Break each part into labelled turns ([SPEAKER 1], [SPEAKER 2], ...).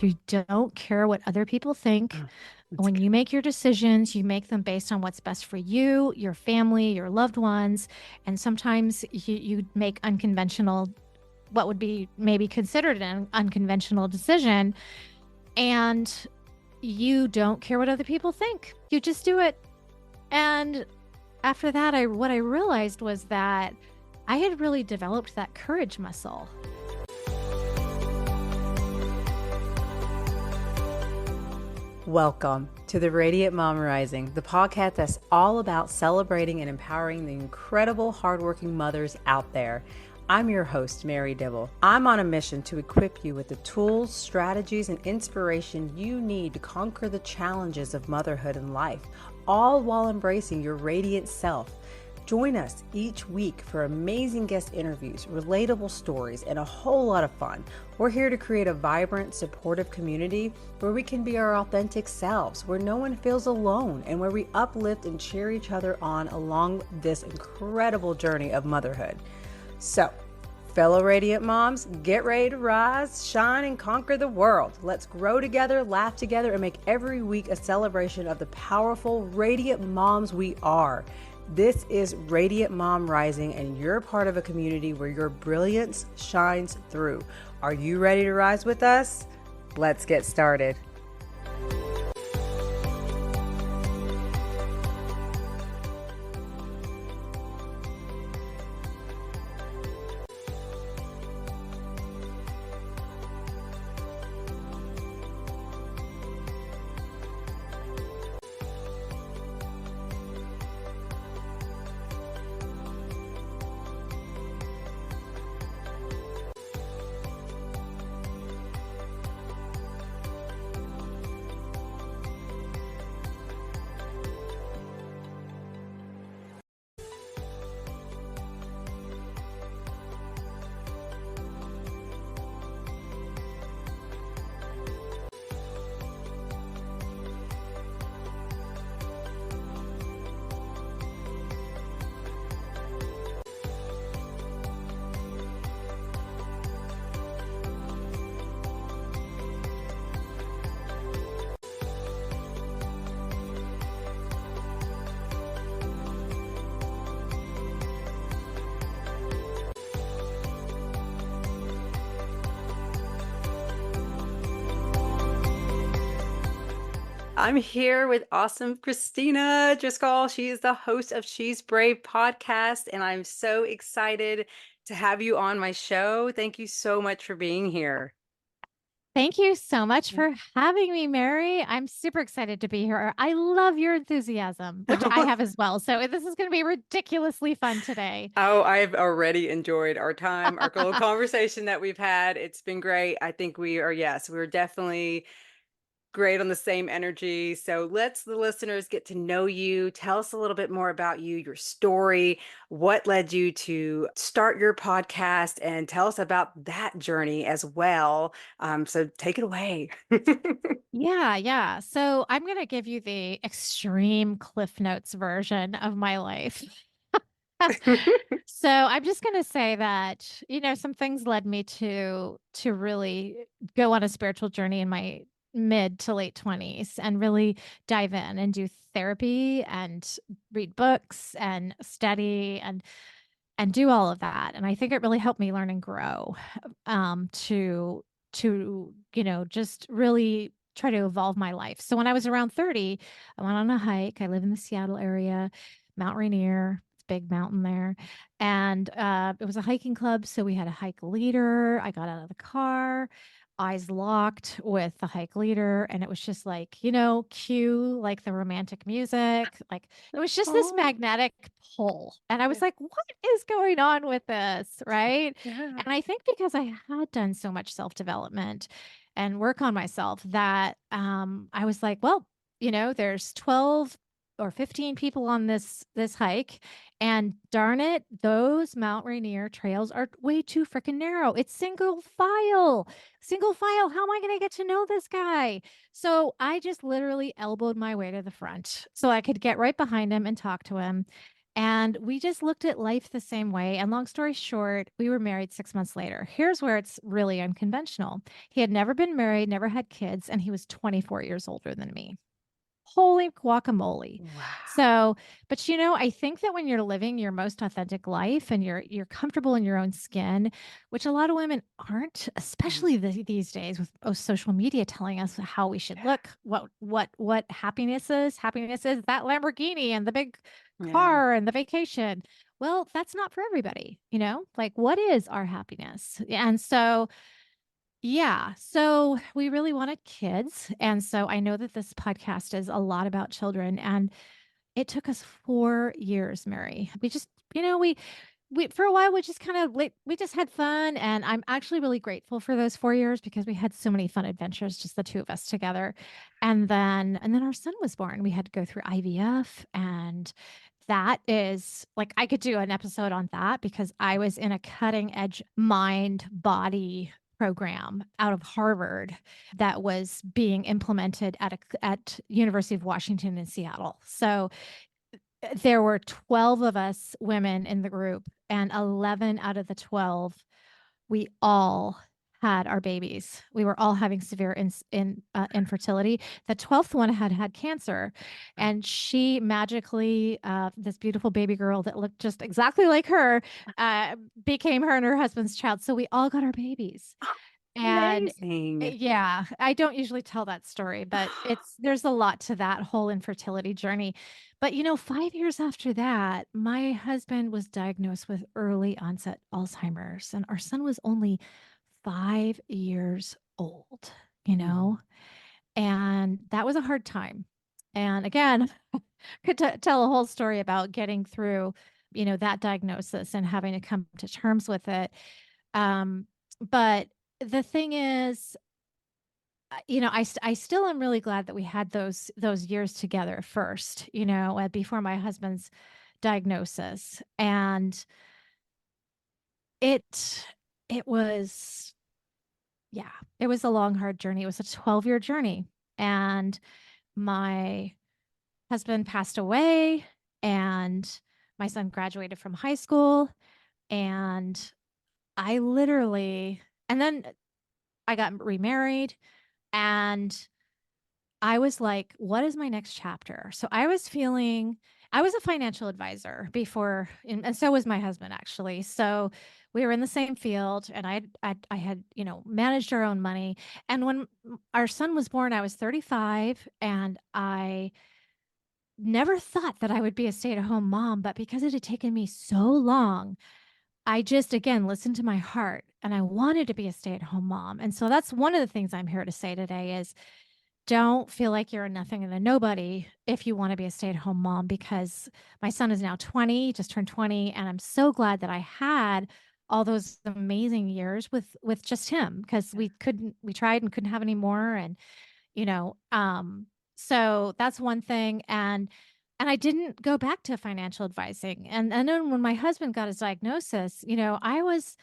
[SPEAKER 1] You don't care what other people think.
[SPEAKER 2] Oh, that's
[SPEAKER 1] When
[SPEAKER 2] good.
[SPEAKER 1] you make your decisions, you make them based on what's best for you, your family, your loved ones. And sometimes you make unconventional, what would be maybe considered an unconventional decision. And you don't care what other people think. You just do it. And after that, what I realized was that I had really developed that courage muscle.
[SPEAKER 2] Welcome to the Radiant Mom Rising, the podcast that's all about celebrating and empowering the incredible, hardworking mothers out there. I'm your host, Mary Dibble. I'm on a mission to equip you with the tools, strategies, and inspiration you need to conquer the challenges of motherhood and life, all while embracing your radiant self. Join us each week for amazing guest interviews, relatable stories, and a whole lot of fun. We're here to create a vibrant, supportive community where we can be our authentic selves, where no one feels alone, and where we uplift and cheer each other on along this incredible journey of motherhood. So, fellow Radiant Moms, get ready to rise, shine, and conquer the world. Let's grow together, laugh together, and make every week a celebration of the powerful, radiant moms we are. This is Radiant Mom Rising, and you're part of a community where your brilliance shines through. Are you ready to rise with us? Let's get started. I'm here with awesome Kristina Driscoll. She is the host of She's Brave podcast, and I'm so excited to have you on my show. Thank you so much for being here.
[SPEAKER 1] Thank you so much for having me, Mary. I'm super excited to be here. I love your enthusiasm, which I have as well. So this is going to be ridiculously fun today.
[SPEAKER 2] Oh, I've already enjoyed our time, our little conversation that we've had. It's been great. I think we're definitely great on the same energy. So let's the listeners get to know you. Tell us a little bit more about you, your story, what led you to start your podcast, and tell us about that journey as well. So take it away.
[SPEAKER 1] Yeah. So I'm going to give you the extreme Cliff Notes version of my life. So I'm just going to say that, some things led me to really go on a spiritual journey in my mid to late 20s and really dive in and do therapy and read books and study and do all of that. And I think it really helped me learn and grow to just really try to evolve my life. So when I was around 30, I went on a hike. I live in the Seattle area, Mount Rainier. It's a big mountain there. And it was a hiking club. So we had a hike leader. I got out of the car, eyes locked with the hike leader. And it was just like, cue like the romantic music. Like it was just this
[SPEAKER 2] Oh,
[SPEAKER 1] magnetic pull. And I
[SPEAKER 2] yeah,
[SPEAKER 1] was like, what is going on with this? Right.
[SPEAKER 2] yeah.
[SPEAKER 1] And I think because I had done so much self development and work on myself that I was like, well, there's 12 or 15 people on this hike, and darn it, those Mount Rainier trails are way too freaking narrow. It's single file. How am I going to get to know this guy? So I just literally elbowed my way to the front so I could get right behind him and talk to him. And we just looked at life the same way. And long story short, we were married 6 months later. Here's where it's really unconventional. He had never been married, never had kids, and he was 24 years older than me. Holy guacamole.
[SPEAKER 2] Wow.
[SPEAKER 1] So, but I think that when you're living your most authentic life and you're comfortable in your own skin, which a lot of women aren't,
[SPEAKER 2] Mhm.
[SPEAKER 1] especially these days with social media telling us how we should look, what happiness is. Happiness is that Lamborghini and the big
[SPEAKER 2] Yeah.
[SPEAKER 1] car and the vacation. Well, that's not for everybody. Like what is our happiness? And so yeah. So we really wanted kids. And so I know that this podcast is a lot about children. And it took us 4 years, Mary. We just, we for a while we just kind of like we just had fun. And I'm actually really grateful for those 4 years because we had so many fun adventures, just the two of us together. And then our son was born. We had to go through IVF, and that is like I could do an episode on that because I was in a cutting edge mind body program out of Harvard that was being implemented at University of Washington in Seattle. So there were 12 of us women in the group, and 11 out of the 12 we all had our babies. We were all having severe infertility. The 12th one had cancer, and she magically, this beautiful baby girl that looked just exactly like her, became her and her husband's child. So we all got our babies. And
[SPEAKER 2] Amazing.
[SPEAKER 1] yeah, I don't usually tell that story, but there's a lot to that whole infertility journey. But 5 years after that, my husband was diagnosed with early onset Alzheimer's, and our son was only 5 years old, you
[SPEAKER 2] Mhm.
[SPEAKER 1] know? And that was a hard time. And again, could tell a whole story about getting through, that diagnosis and having to come to terms with it. But the thing is, I still am really glad that we had those years together first, before my husband's diagnosis. And it it was yeah, it was a long, hard journey. It was a 12-year journey. And my husband passed away, and my son graduated from high school, and I literally and then I got remarried, and I was like, what is my next chapter? So I was a financial advisor before, and so was my husband actually. So we were in the same field, and I had, managed our own money. And when our son was born, I was 35, and I never thought that I would be a stay-at-home mom, but because it had taken me so long, I just again listened to my heart, and I wanted to be a stay-at-home mom. And so that's one of the things I'm here to say today is don't feel like you're a nothing and a nobody if you want to be a stay-at-home mom, because my son is now 20, just turned 20, and I'm so glad that I had all those amazing years with just him, because we tried and couldn't have any more. And you know um so that's one thing. And I didn't go back to financial advising. And then when my husband got his diagnosis, I was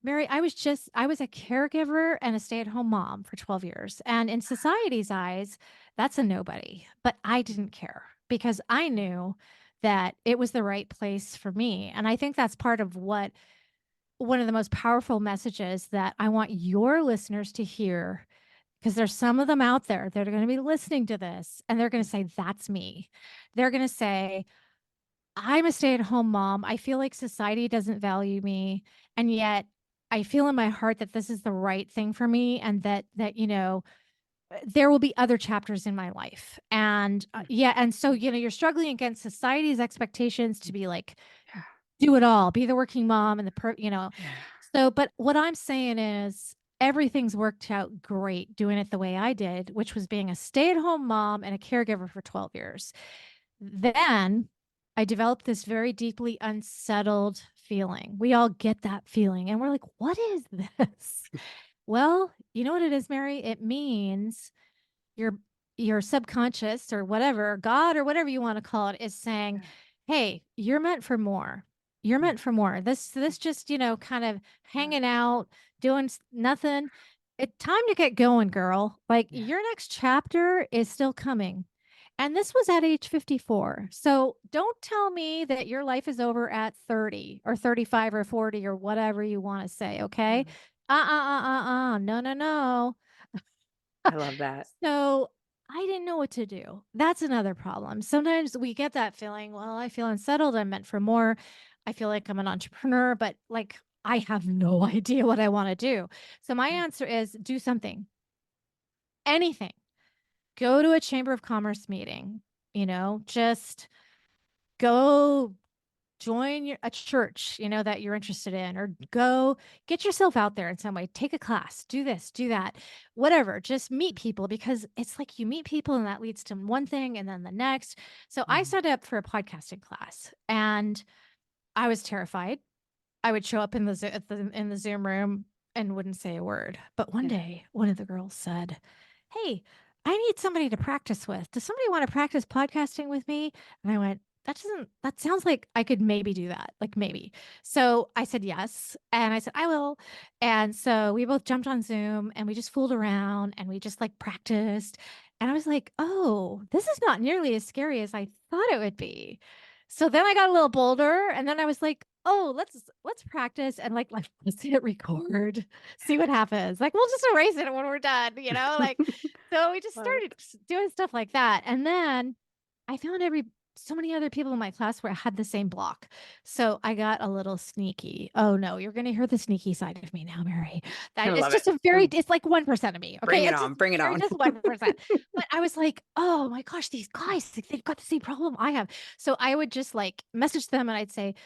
[SPEAKER 1] a caregiver and a stay-at-home mom for 12 years. And in society's eyes, that's a nobody. But I didn't care because I knew that it was the right place for me. And I think that's part of what one of the most powerful messages that I want your listeners to hear, because there's some of them out there that are going to be listening to this and they're going to say, that's me. They're going to say, I'm a stay-at-home mom. I feel like society doesn't value me, and yet I feel in my heart that this is the right thing for me, and that there will be other chapters in my life. And yeah, and so you're struggling against society's expectations to be like
[SPEAKER 2] Yeah.
[SPEAKER 1] do it all, be the working mom and the.
[SPEAKER 2] Yeah.
[SPEAKER 1] So but what I'm saying is everything's worked out great doing it the way I did, which was being a stay-at-home mom and a caregiver for 12 years. Then I developed this very deeply unsettled feeling. We all get that feeling, and we're like, what is this? Well, you know what it is, Mary? It means your your subconscious or whatever, God or whatever you want to call it, is saying,
[SPEAKER 2] Yeah.
[SPEAKER 1] "Hey, you're meant for more. You're
[SPEAKER 2] Mm.
[SPEAKER 1] meant for more. This just, kind of
[SPEAKER 2] Yeah.
[SPEAKER 1] hanging out, doing nothing. It's time to get going, girl. Like
[SPEAKER 2] Yeah.
[SPEAKER 1] your next chapter is still coming." And this was at age 54. So don't tell me that your life is over at 30 or 35 or 40 or whatever you want to say. Okay.
[SPEAKER 2] Mhm.
[SPEAKER 1] No, no, no.
[SPEAKER 2] I love that.
[SPEAKER 1] So I didn't know what to do. That's another problem. Sometimes we get that feeling, well, I feel unsettled. I'm meant for more. I feel like I'm an entrepreneur, but like I have no idea what I want to do. So my
[SPEAKER 2] Mm.
[SPEAKER 1] answer is do something, anything. Go to a chamber of commerce meeting, just go join a church, that you're interested in, or go get yourself out there in some way, take a class, do this, do that, whatever, just meet people because it's like you meet people and that leads to one thing and then the next. So I
[SPEAKER 2] Mhm.
[SPEAKER 1] signed up for a podcasting class and I was terrified. I would show up in in the Zoom room and wouldn't say a word. But one
[SPEAKER 2] Yeah.
[SPEAKER 1] day, one of the girls said, "Hey, I need somebody to practice with. Does somebody want to practice podcasting with me?" And I went, that sounds like I could maybe do that. Like maybe. So I said yes. And I said, I will. And so we both jumped on Zoom and we just fooled around and we just like practiced. And I was like, oh, this is not nearly as scary as I thought it would be. So then I got a little bolder and then I was like, oh, let's practice and like let's hit record, see what happens. Like we'll just erase it when we're done, like so we just
[SPEAKER 2] Love it.
[SPEAKER 1] started doing stuff like that. And then I found so many other people in my class where I had the same block. So I got a little sneaky. Oh no, you're gonna hear the sneaky side of me now, Mary.
[SPEAKER 2] I
[SPEAKER 1] That it's
[SPEAKER 2] love it.
[SPEAKER 1] just it's like 1% of me.
[SPEAKER 2] Bring
[SPEAKER 1] Okay.
[SPEAKER 2] it
[SPEAKER 1] It's just
[SPEAKER 2] on. Bring it on.
[SPEAKER 1] just 1%. But I was like, oh my gosh, these guys, like, they've got the same problem I have. So I would just like message them and I'd say,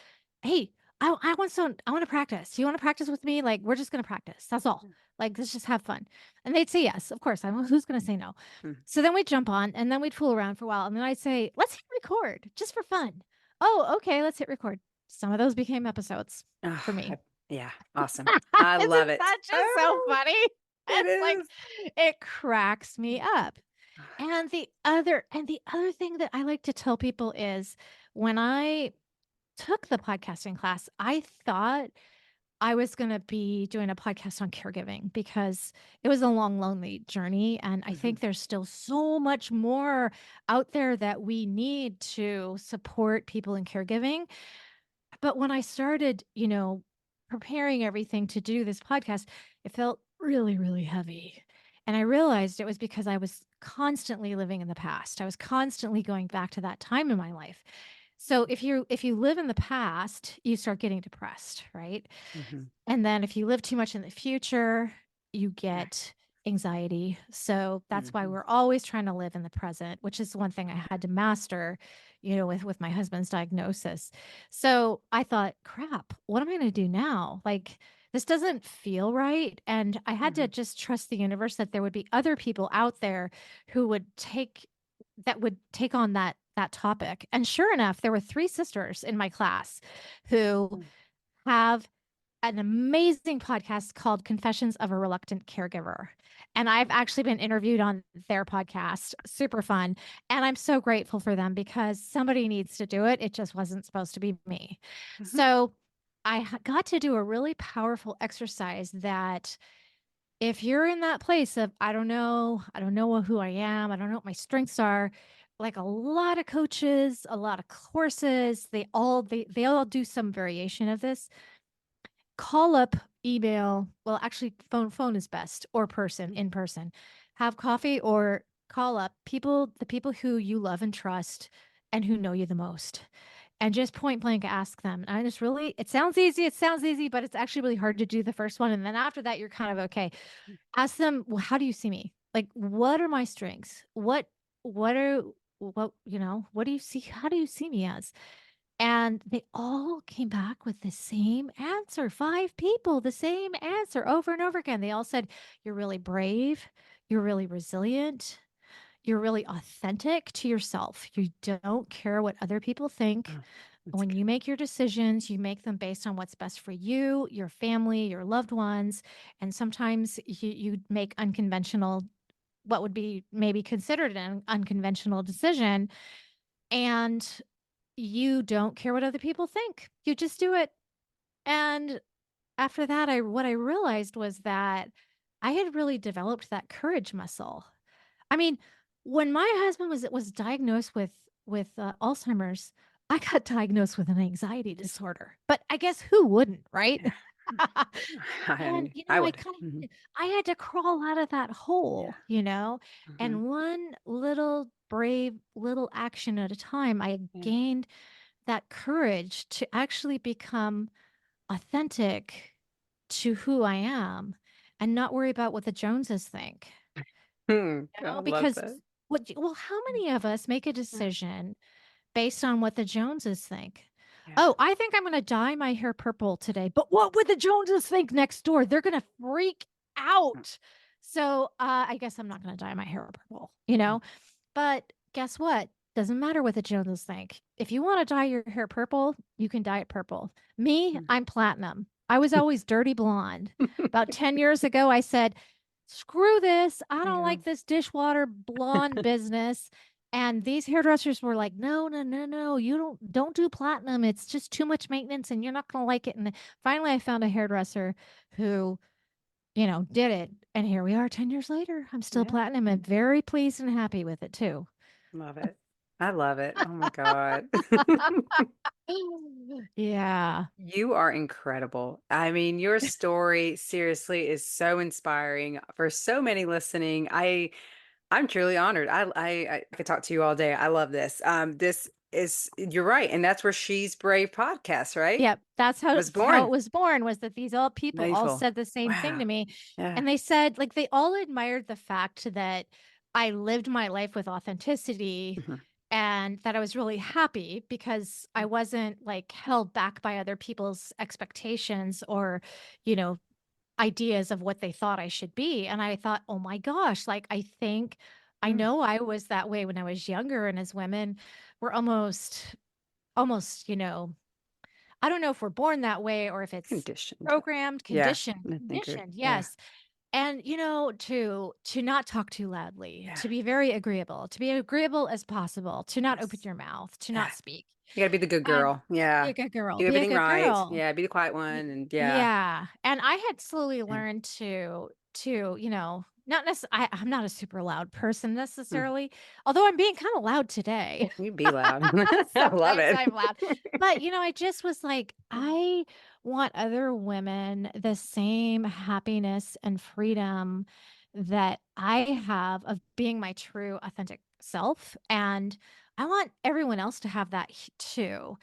[SPEAKER 1] hey, I want to practice. You want to practice with me? Like, we're just going to practice. That's all. Like, let's just have fun. And they'd say yes. Of course. Who's going to say no?
[SPEAKER 2] Mhm.
[SPEAKER 1] So then we'd jump on and then we'd fool around for a while. And then I'd say, let's hit record just for fun. Oh, okay. Let's hit record. Some of those became episodes
[SPEAKER 2] Ah,
[SPEAKER 1] for me.
[SPEAKER 2] yeah. Awesome. I love
[SPEAKER 1] Isn't
[SPEAKER 2] it.
[SPEAKER 1] that just so
[SPEAKER 2] Oh,
[SPEAKER 1] funny?
[SPEAKER 2] it
[SPEAKER 1] It's like,
[SPEAKER 2] is.
[SPEAKER 1] it cracks me up. And the other thing that I like to tell people is when I took the podcasting class, I thought I was going to be doing a podcast on caregiving because it was a long, lonely journey. And I
[SPEAKER 2] Mhm.
[SPEAKER 1] think there's still so much more out there that we need to support people in caregiving. But when I started, preparing everything to do this podcast, it felt really, really heavy. And I realized it was because I was constantly living in the past. I was constantly going back to that time in my life. So if you live in the past, you start getting depressed, right?
[SPEAKER 2] Mhm.
[SPEAKER 1] And then if you live too much in the future, you
[SPEAKER 2] Right.
[SPEAKER 1] get anxiety. So that's why
[SPEAKER 2] Mhm.
[SPEAKER 1] we're always trying to live in the present, which is one thing I had to master, with my husband's diagnosis. So I thought, crap, what am I going to do now? Like this doesn't feel right. And I had to
[SPEAKER 2] Mhm.
[SPEAKER 1] just trust the universe that there would be other people out there who would take on that topic. And sure enough, there were three sisters in my class who
[SPEAKER 2] Mm.
[SPEAKER 1] have an amazing podcast called Confessions of a Reluctant Caregiver. And I've actually been interviewed on their podcast. Super fun. And I'm so grateful for them because somebody needs to do it. It just wasn't supposed to be me.
[SPEAKER 2] Mhm.
[SPEAKER 1] So got to do a really powerful exercise that if you're in that place of, I don't know who I am, I don't know what my strengths are, like a lot of coaches, a lot of courses, they all do some variation of this. Call up, email, well, actually phone is best, or in person. Have coffee or call up the people who you love and trust and who know you the most. And just point blank ask them. And I just really, it sounds easy, but it's actually really hard to do the first one. And then after that, you're kind of okay. Ask them, well, how do you see me? Like, what are my strengths? What do you see? How do you see me as? And they all came back with the same answer. Five people, the same answer over and over again. They all said, you're really brave. You're really resilient. You're really authentic to yourself. You don't care what other people think.
[SPEAKER 2] Oh, that's
[SPEAKER 1] When
[SPEAKER 2] good.
[SPEAKER 1] you make your decisions, you make them based on what's best for you, your family, your loved ones. And sometimes you make what would be maybe considered an unconventional decision. And you don't care what other people think. You just do it. And after that, what I realized was that I had really developed that courage muscle. I mean, when my husband was diagnosed with Alzheimer's, I got diagnosed with an anxiety disorder. But I guess who wouldn't, right?
[SPEAKER 2] Yeah.
[SPEAKER 1] And
[SPEAKER 2] I
[SPEAKER 1] I
[SPEAKER 2] would.
[SPEAKER 1] kind
[SPEAKER 2] Mhm.
[SPEAKER 1] of I had to crawl out of that
[SPEAKER 2] Yeah.
[SPEAKER 1] hole.
[SPEAKER 2] Hmm.
[SPEAKER 1] And one little brave little action at a time, I
[SPEAKER 2] Yeah.
[SPEAKER 1] gained that courage to actually become authentic to who I am and not worry about what the Joneses think.
[SPEAKER 2] I love
[SPEAKER 1] Because
[SPEAKER 2] that.
[SPEAKER 1] how many of us make a
[SPEAKER 2] Yeah.
[SPEAKER 1] decision based on what the Joneses think?
[SPEAKER 2] Yeah.
[SPEAKER 1] Oh, I think I'm going to dye my hair purple today, but what would the Joneses think next door? They're going to freak out. So I guess I'm not going to dye my hair purple. But guess what? Doesn't matter what the Joneses think. If you want to dye your hair purple, you can dye it purple. Me, I'm platinum. I was always dirty blonde. About 10 years ago, I said, screw this. I don't
[SPEAKER 2] Yeah.
[SPEAKER 1] like this dishwater blonde business. And these hairdressers were like, no, no, no, no, you don't do platinum. It's just too much maintenance and you're not going to like it. And finally I found a hairdresser who did it. And here we are 10 years later. I'm still
[SPEAKER 2] Yeah.
[SPEAKER 1] platinum and very pleased and happy with it too.
[SPEAKER 2] Love it. I love it. Oh my God.
[SPEAKER 1] Yeah.
[SPEAKER 2] You are incredible. I mean, your story seriously is so inspiring for so many listening. I'm truly honored. I could talk to you all day. I love this. This is you're right, and that's where She's Brave podcast, right?
[SPEAKER 1] Yep. That's
[SPEAKER 2] Was
[SPEAKER 1] how it
[SPEAKER 2] born.
[SPEAKER 1] was born, was that these all people all
[SPEAKER 2] Amazing.
[SPEAKER 1] said the same thing to
[SPEAKER 2] Wow.
[SPEAKER 1] me.
[SPEAKER 2] Yeah.
[SPEAKER 1] And they said, like, they all admired the fact that I lived my life with authenticity
[SPEAKER 2] Mhm.
[SPEAKER 1] and that I was really happy because I wasn't like held back by other people's expectations or, you know, ideas of what they thought I should be. And I thought, oh my gosh, like I
[SPEAKER 2] Mm.
[SPEAKER 1] know I was that way when I was younger. And as women, we're almost, I don't know if we're born that way or if it's
[SPEAKER 2] Conditioned.
[SPEAKER 1] programmed,
[SPEAKER 2] Yeah.
[SPEAKER 1] conditioned,
[SPEAKER 2] I think.
[SPEAKER 1] conditioned.
[SPEAKER 2] Yeah.
[SPEAKER 1] Yes. And to not talk too loudly,
[SPEAKER 2] Yeah.
[SPEAKER 1] to be very agreeable, to be agreeable as possible, to not open
[SPEAKER 2] Yes.
[SPEAKER 1] your mouth, to
[SPEAKER 2] Yeah.
[SPEAKER 1] not speak.
[SPEAKER 2] You gotta be the good
[SPEAKER 1] And
[SPEAKER 2] girl.
[SPEAKER 1] be a
[SPEAKER 2] Yeah.
[SPEAKER 1] good girl.
[SPEAKER 2] Do
[SPEAKER 1] Be a
[SPEAKER 2] everything
[SPEAKER 1] good
[SPEAKER 2] right.
[SPEAKER 1] girl.
[SPEAKER 2] Yeah. Be the quiet one. And yeah.
[SPEAKER 1] Yeah. And I had slowly
[SPEAKER 2] Yeah.
[SPEAKER 1] learned not necessarily, I'm not a super loud person
[SPEAKER 2] Mm.
[SPEAKER 1] necessarily, although I'm being kind of loud today.
[SPEAKER 2] You be loud. I love
[SPEAKER 1] Sometimes
[SPEAKER 2] it.
[SPEAKER 1] I'm loud. But, I just was like, I want other women the same happiness and freedom that I have of being my true, authentic self. And I want everyone else to have that too.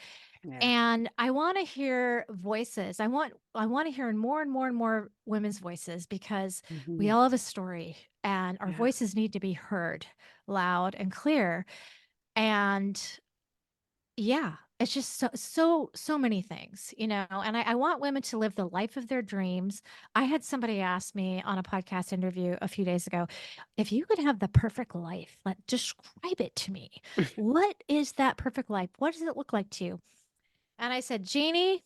[SPEAKER 2] Yeah.
[SPEAKER 1] And I want to hear voices. I want to hear more and more and more women's voices because we
[SPEAKER 2] Hmm.
[SPEAKER 1] all have a story and our
[SPEAKER 2] Yeah.
[SPEAKER 1] voices need to be heard loud and clear. And yeah, it's just so many things. And I want women to live the life of their dreams. I had somebody ask me on a podcast interview a few days ago, if you could have the perfect life, like describe it to me. What is that perfect life? What does it look like to you? And I said, Jeannie,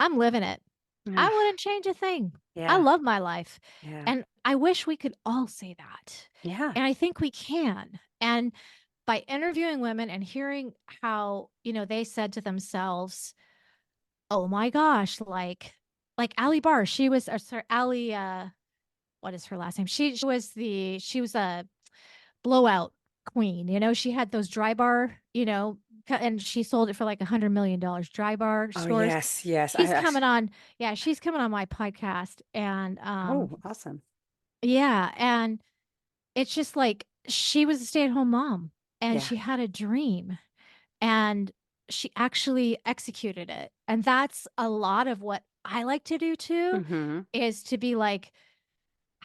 [SPEAKER 1] I'm living it. I
[SPEAKER 2] Yeah.
[SPEAKER 1] wouldn't change a thing. I
[SPEAKER 2] Yeah.
[SPEAKER 1] love my life.
[SPEAKER 2] Yeah.
[SPEAKER 1] And I wish we could all say that.
[SPEAKER 2] Yeah.
[SPEAKER 1] And I think we can. And by interviewing women and hearing how, they said to themselves, oh my gosh, like Ali Barr, she was, or sorry, Ali, what is her last name? She was a blowout queen. She had those dry bar, and she sold it for like $100 million, dry bar
[SPEAKER 2] Oh,
[SPEAKER 1] stores.
[SPEAKER 2] yes. Yes.
[SPEAKER 1] She's coming on, yeah, she's coming on my podcast. And
[SPEAKER 2] Oh, awesome.
[SPEAKER 1] yeah, and it's just like she was a stay-at-home mom and
[SPEAKER 2] Yeah.
[SPEAKER 1] she had a dream and she actually executed it. And that's a lot of what I like to do too,
[SPEAKER 2] Hmm.
[SPEAKER 1] is to be like,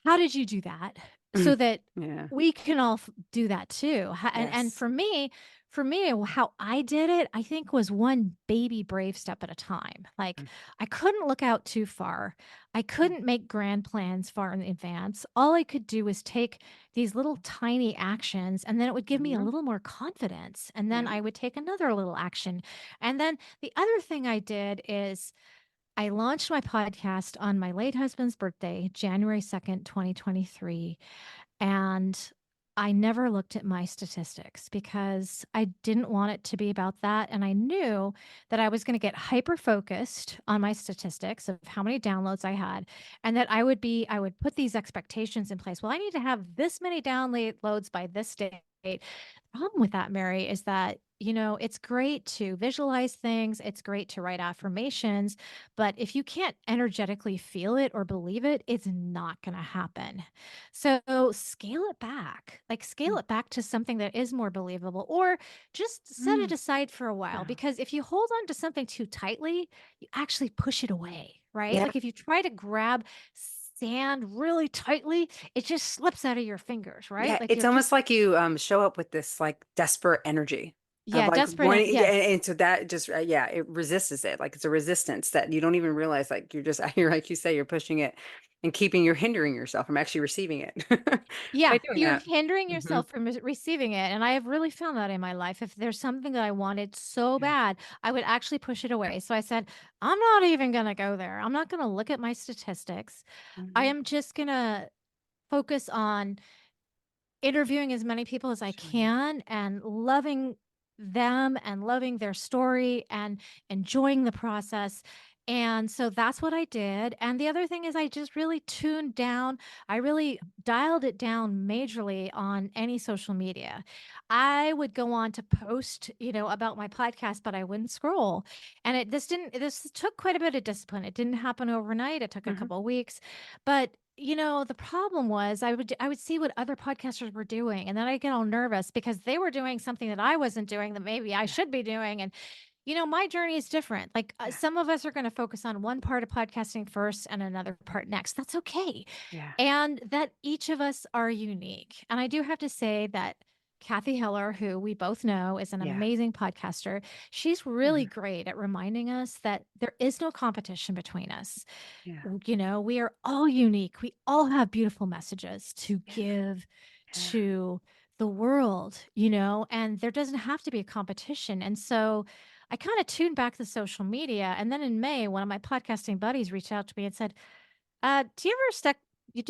[SPEAKER 1] how did you do that? So that
[SPEAKER 2] Yeah.
[SPEAKER 1] we can all do that too. And
[SPEAKER 2] Yes.
[SPEAKER 1] for me, how I did it, I think was one baby brave step at a time. Like I couldn't look out too far. I couldn't make grand plans far in advance. All I could do was take these little tiny actions and then it would give me a
[SPEAKER 2] Hmm.
[SPEAKER 1] little more confidence. And then
[SPEAKER 2] Yeah.
[SPEAKER 1] I would take another little action. And then the other thing I did is I launched my podcast on my late husband's birthday, January 2nd, 2023. And I never looked at my statistics because I didn't want it to be about that. And I knew that I was going to get hyper focused on my statistics of how many downloads I had. And that I would put these expectations in place. Well, I need to have this many downloads by this day. Problem with that, Mary, is that, it's great to visualize things, it's great to write affirmations, but if you can't energetically feel it or believe it, it's not going to happen. So scale it back, like scale
[SPEAKER 2] Mm,
[SPEAKER 1] it back to something that is more believable, or just set it
[SPEAKER 2] mm,
[SPEAKER 1] aside for a while.
[SPEAKER 2] yeah.
[SPEAKER 1] Because if you hold on to something too tightly, you actually push it away, right?
[SPEAKER 2] Yeah.
[SPEAKER 1] Like if you try to grab sand really tightly, it just slips out of your fingers, right?
[SPEAKER 2] Yeah,
[SPEAKER 1] Like
[SPEAKER 2] it's
[SPEAKER 1] you're
[SPEAKER 2] almost
[SPEAKER 1] just,
[SPEAKER 2] like you show up with this like desperate energy of
[SPEAKER 1] yeah,
[SPEAKER 2] like
[SPEAKER 1] desperate. And
[SPEAKER 2] wanting,
[SPEAKER 1] yes.
[SPEAKER 2] and so that just yeah, it resists it. Like it's a resistance that you don't even realize. Like you're just you're like you say, you're pushing it and you're hindering yourself from actually receiving it by
[SPEAKER 1] Yeah,
[SPEAKER 2] doing
[SPEAKER 1] you're
[SPEAKER 2] that.
[SPEAKER 1] hindering
[SPEAKER 2] Hmm.
[SPEAKER 1] yourself from receiving it, and I have really found that in my life. If there's something that I wanted so
[SPEAKER 2] Yeah.
[SPEAKER 1] bad, I would actually push it away. So I said, I'm not even gonna go there. I'm not gonna look at my statistics. I
[SPEAKER 2] Hmm.
[SPEAKER 1] am just gonna focus on interviewing as many people as I
[SPEAKER 2] Sure.
[SPEAKER 1] can and loving them and loving their story and enjoying the process. And so that's what I did. And the other thing is, I just really tuned down. I really dialed it down majorly on any social media. I would go on to post, about my podcast, but I wouldn't scroll. And this took quite a bit of discipline. It didn't happen overnight. It took a
[SPEAKER 2] Hmm.
[SPEAKER 1] couple of weeks, but the problem was I would see what other podcasters were doing, and then I get all nervous because they were doing something that I wasn't doing that maybe I
[SPEAKER 2] Yeah.
[SPEAKER 1] should be doing. And my journey is different. Like
[SPEAKER 2] Yeah.
[SPEAKER 1] some of us are going to focus on one part of podcasting first and another part next. That's okay.
[SPEAKER 2] Yeah.
[SPEAKER 1] And that each of us are unique. And I do have to say that Kathy Heller, who we both know is an
[SPEAKER 2] Yeah.
[SPEAKER 1] amazing podcaster, she's really
[SPEAKER 2] Mhm.
[SPEAKER 1] great at reminding us that there is no competition between us.
[SPEAKER 2] Yeah.
[SPEAKER 1] We are all unique. We all have beautiful messages to
[SPEAKER 2] Yeah.
[SPEAKER 1] give
[SPEAKER 2] Yeah.
[SPEAKER 1] to the world, and there doesn't have to be a competition. And so I kind of tuned back the social media. And then in May, one of my podcasting buddies reached out to me and said, do you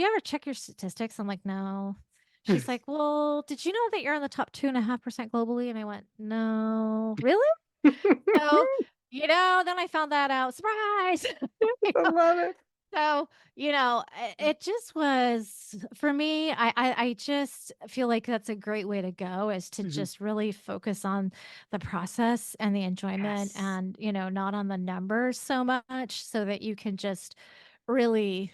[SPEAKER 1] ever check your statistics? I'm like, no. She's like, well, did you know that you're in the top 2.5% globally? And I went, no, really? So, then I found that out. Surprise. You
[SPEAKER 2] I
[SPEAKER 1] know,
[SPEAKER 2] love it.
[SPEAKER 1] so, it just was for me, I just feel like that's a great way to go, is to
[SPEAKER 2] Mhm.
[SPEAKER 1] just really focus on the process and the enjoyment,
[SPEAKER 2] Yes.
[SPEAKER 1] and, not on the numbers so much, so that you can just really